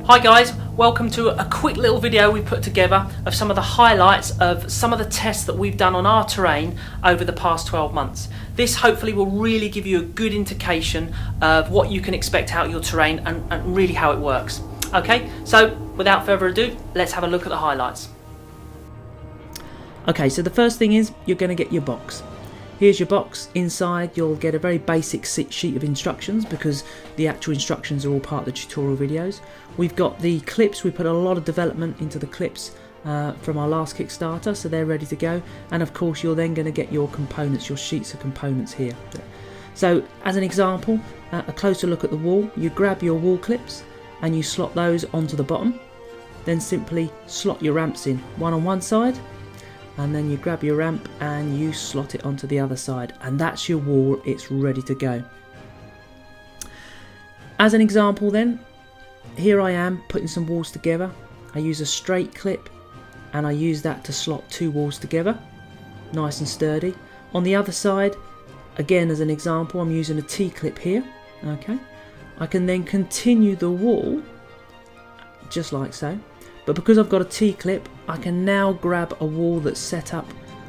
Hi guys, welcome to a quick little video we put together of some of the highlights of some of the tests that we've done on our terrain over the past 12 months. This hopefully will really give you a good indication of what you can expect out of your terrain and really how it works. Okay, so without further ado, let's have a look at the highlights. Okay, so the first thing is you're going to get your box. Here's your box. Inside you'll get a very basic sheet of instructions because the actual instructions are all part of the tutorial videos. We've got the clips. We put a lot of development into the clips from our last Kickstarter, so they're ready to go. And of course you're then going to get your components, your sheets of components here. So as an example, a closer look at the wall, you grab your wall clips and you slot those onto the bottom. Then simply slot your ramps in, one on one side, and then you grab your ramp and you slot it onto the other side, and that's your wall. It's ready to go. As an example then, here I am putting some walls together. I use a straight clip and I use that to slot two walls together, nice and sturdy. On the other side, again as an example, I'm using a T-clip here. Okay, I can then continue the wall just like so. But because I've got a T-clip, I can now grab a wall that's set up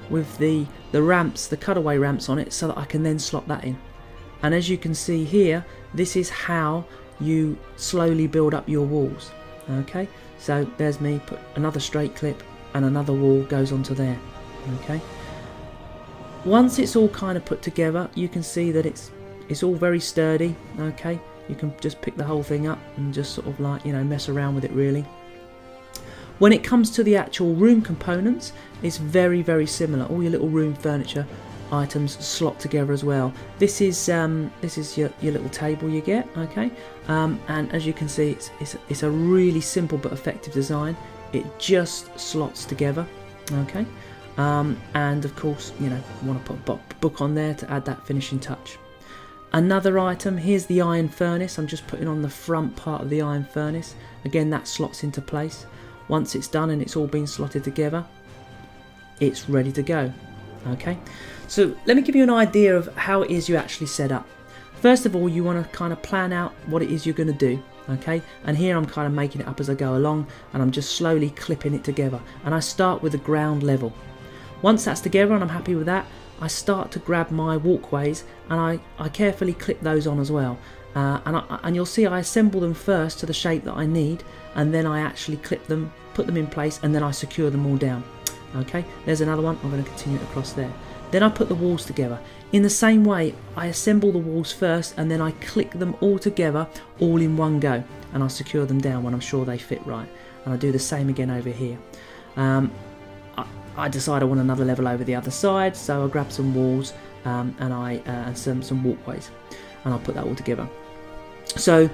with the ramps, the cutaway ramps on it, so that I can then slot that in. And as you can see here, this is how you slowly build up your walls. Okay, so there's me, put another straight clip and another wall goes onto there. Okay, once it's all kind of put together, you can see that it's all very sturdy. Okay, you can just pick the whole thing up and just sort of like, you know, mess around with it really. When it comes to the actual room components, it's very, very similar. All your little room furniture items slot together as well. This is your little table you get, okay? And as you can see, it's a really simple but effective design. It just slots together, okay? And of course, you know, you want to put a book on there to add that finishing touch. Another item, here's the iron furnace. I'm just putting on the front part of the iron furnace. Again, that slots into place. Once it's done and it's all been slotted together, it's ready to go. Okay, so let me give you an idea of how it is you actually set up. First of all, you want to kind of plan out what it is you're going to do. Okay, and here I'm kind of making it up as I go along, and I'm just slowly clipping it together. And I start with the ground level. Once that's together and I'm happy with that, I start to grab my walkways and I carefully clip those on as well. And you'll see I assemble them first to the shape that I need, and then I actually clip them, put them in place, and then I secure them all down. Okay, there's another one. I'm going to continue it across there. Then I put the walls together. In the same way, I assemble the walls first and then I click them all together all in one go, and I secure them down when I'm sure they fit right. And I do the same again over here. I decide I want another level over the other side, so I grab some walls and some walkways, and I'll put that all together. So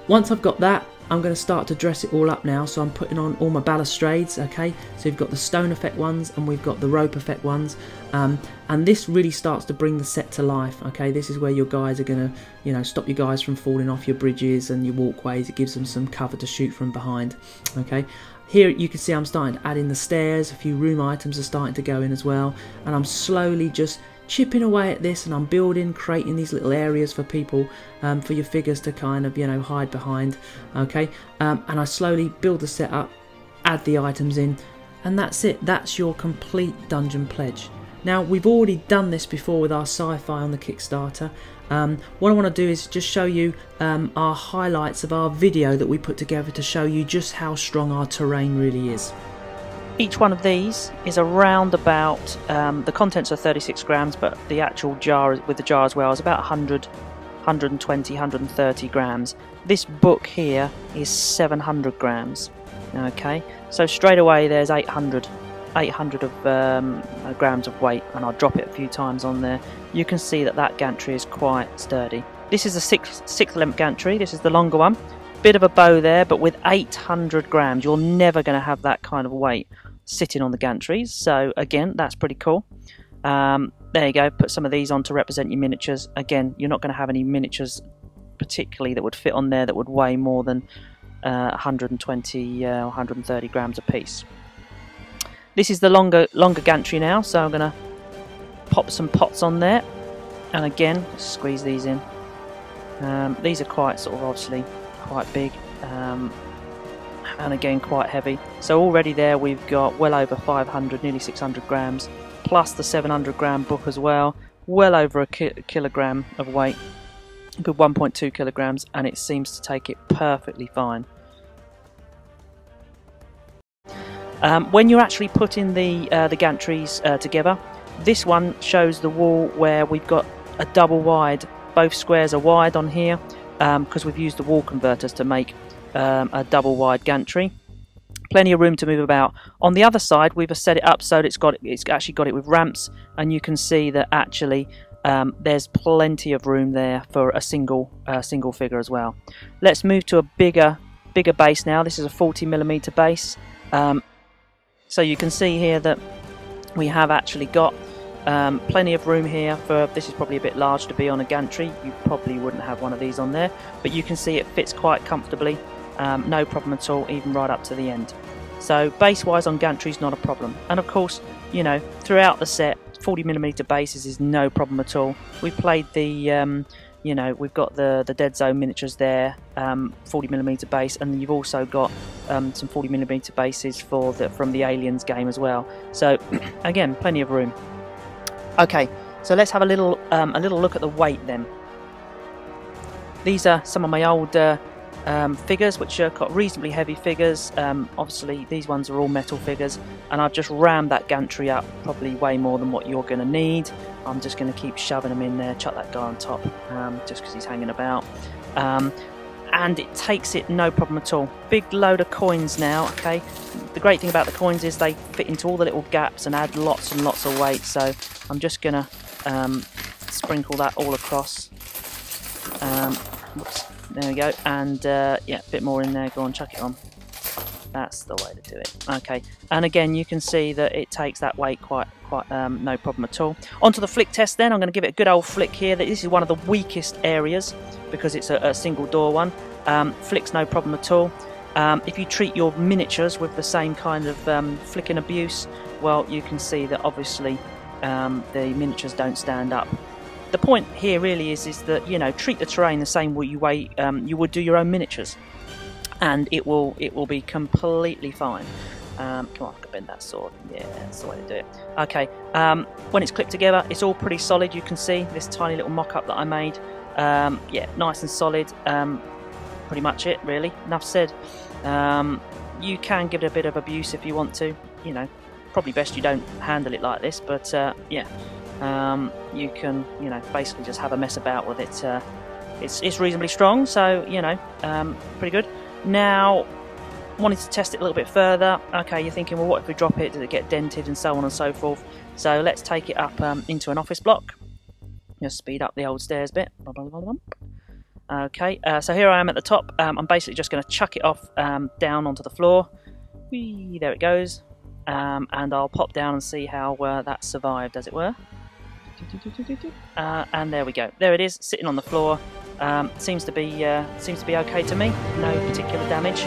once I've got that, I'm going to start to dress it all up now. So I'm putting on all my balustrades. Okay, so we've got the stone effect ones and we've got the rope effect ones, and this really starts to bring the set to life. Okay, this is where your guys are going to, you know, stop you guys from falling off your bridges and your walkways. It gives them some cover to shoot from behind. Okay, here you can see I'm starting to add in the stairs. A few room items are starting to go in as well, and I'm slowly just chipping away at this, and I'm building, creating these little areas for people, for your figures to kind of, you know, hide behind. Okay, and I slowly build the setup, add the items in, and that's it. That's your complete dungeon pledge. Now, we've already done this before with our sci-fi on the Kickstarter. What I want to do is just show you our highlights of our video that we put together to show you just how strong our terrain really is. Each one of these is around about, the contents are 36 grams, but the actual jar, with the jar as well, is about 100, 120, 130 grams. This book here is 700 grams. Okay, so straight away there's 800 of grams of weight, and I'll drop it a few times on there. You can see that that gantry is quite sturdy. This is a sixth length gantry. This is the longer one. Bit of a bow there, but with 800 grams, you're never going to have that kind of weight sitting on the gantries. So again, that's pretty cool. There you go. Put some of these on to represent your miniatures. Again, you're not going to have any miniatures particularly that would fit on there that would weigh more than 120 or 130 grams a piece. This is the longer gantry now, so I'm going to pop some pots on there, and again squeeze these in. These are quite sort of obviously quite big. and again quite heavy. So already there we've got well over 500, nearly 600 grams, plus the 700 gram book as well, well over a kilogram of weight, a good 1.2 kilograms, and it seems to take it perfectly fine. When you're actually putting the gantries together, this one shows the wall where we've got a double wide. Both squares are wide on here because we've used the wall converters to make a double wide gantry. Plenty of room to move about. On the other side, we've set it up so that it's actually got it with ramps, and you can see that actually there's plenty of room there for a single figure as well. Let's move to a bigger base now. This is a 40mm base. So you can see here that we have actually got plenty of room here for, this is probably a bit large to be on a gantry, you probably wouldn't have one of these on there, but you can see it fits quite comfortably, no problem at all, even right up to the end. So base wise on gantries, not a problem. And of course, you know, throughout the set 40mm bases is no problem at all. We played the you know, we've got the Dead Zone miniatures there, 40mm base, and you've also got some 40mm bases for from the Aliens game as well. So again, plenty of room. Okay, so let's have a little look at the weight then. These are some of my old figures, which are got reasonably heavy figures. Obviously, these ones are all metal figures, and I've just rammed that gantry up, probably way more than what you're going to need. I'm just going to keep shoving them in there, chuck that guy on top, just because he's hanging about. And it takes it no problem at all. Big load of coins now, okay? The great thing about the coins is they fit into all the little gaps and add lots and lots of weight, so I'm just going to sprinkle that all across. Whoops, there we go, and yeah, a bit more in there, go on, chuck it on. That's the way to do it. Okay, and again you can see that it takes that weight quite no problem at all. Onto the flick test then. I'm going to give it a good old flick here. This is one of the weakest areas because it's a single door one. Flicks no problem at all. If you treat your miniatures with the same kind of flicking abuse, well, you can see that obviously the miniatures don't stand up. The point here really is that, you know, treat the terrain the same way you would do your own miniatures, and it will be completely fine. Come on, I can bend that sword. Yeah, that's the way to do it. Okay, when it's clipped together, it's all pretty solid. You can see this tiny little mock-up that I made. Yeah, nice and solid. Pretty much it, really. Enough said. You can give it a bit of abuse if you want to. You know, probably best you don't handle it like this, but yeah, you can, you know, basically just have a mess about with it. It's reasonably strong, so, you know, pretty good. Now, wanted to test it a little bit further. Okay, you're thinking, well, what if we drop it? Does it get dented and so on and so forth? So let's take it up into an office block. Just speed up the old stairs bit. Okay, so here I am at the top. I'm basically just going to chuck it off down onto the floor. Whee, there it goes. And I'll pop down and see how that survived, as it were. And there we go. There it is, sitting on the floor. Seems to be okay to me. No particular damage.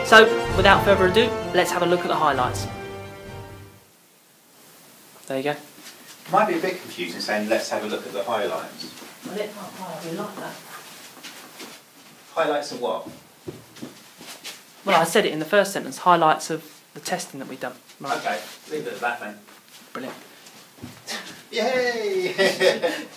So, without further ado, let's have a look at the highlights. There you go. It might be a bit confusing saying let's have a look at the highlights. Well, I really like that. Highlights of what? Well, I said it in the first sentence, highlights of the testing that we've done. Right. Okay, leave it at that then. Brilliant. Yay!